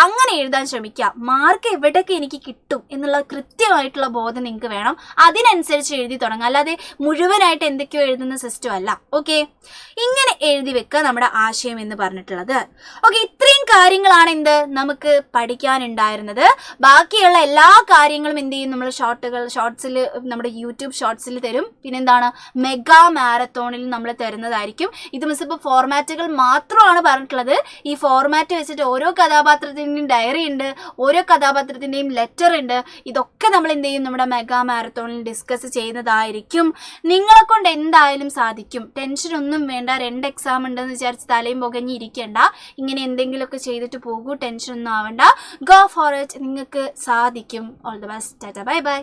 Speaker 1: അങ്ങനെ എഴുതാൻ ശ്രമിക്കുക. മാർക്ക് എവിടെയൊക്കെ എനിക്ക് കിട്ടും എന്നുള്ള കൃത്യമായിട്ടുള്ള ബോധം നിങ്ങൾക്ക് വേണം. അതിനനുസരിച്ച് എഴുതി തുടങ്ങുക, അല്ലാതെ മുഴുവനായിട്ട് എന്തൊക്കെയോ എഴുതുന്ന സിസ്റ്റം അല്ല. ഓക്കെ, ഇങ്ങനെ എഴുതി വെക്കുക നമ്മുടെ ആശയം എന്ന് പറഞ്ഞിട്ടുള്ളത്. ഓക്കെ, ഇത്രയും കാര്യങ്ങളാണ് എന്ത് നമുക്ക് പഠിക്കാനുണ്ടായിരുന്നത്. ബാക്കിയുള്ള എല്ലാ കാര്യങ്ങളും എന്ത് ചെയ്യും, നമ്മൾ ഷോർട്സിൽ നമ്മുടെ യൂട്യൂബ് ഷോർട്സിൽ തരും. പിന്നെന്താണ് മെഗാ മാരത്തോണിൽ നമ്മൾ തരുന്നതായിരിക്കും. ഇത് മിസ് ഇപ്പോൾ ഫോർമാറ്റുകൾ മാത്രമാണ് പറഞ്ഞിട്ടുള്ളത്. ഈ ഫോർമാറ്റ് വെച്ചിട്ട് ഓരോ കഥാപാത്രത്തിൻ്റെയും ഡയറി ഉണ്ട്, ഓരോ കഥാപാത്രത്തിൻ്റെയും ലെറ്റർ ഉണ്ട്. ഇതൊക്കെ നമ്മൾ എന്ത് ചെയ്യും, നമ്മുടെ മെഗാ മാരത്തോണിൽ ഡിസ്കസ് ചെയ്യുന്നതായിരിക്കും. നിങ്ങളെ കൊണ്ട് എന്തായാലും സാധിക്കും. ടെൻഷനൊന്നും വേണ്ട. 2 എക്സാം ഉണ്ടെന്ന് വിചാരിച്ച് തലയും പുകഞ്ഞിരിക്കേണ്ട. ഇങ്ങനെ എന്തെങ്കിലുമൊക്കെ ചെയ്തിട്ട് പോകൂ, ടെൻഷനൊന്നും ആവണ്ട. ഗോ ഫോർ ഇറ്റ്, നിങ്ങൾക്ക് സാധിക്കും. All the best. Tata, bye bye.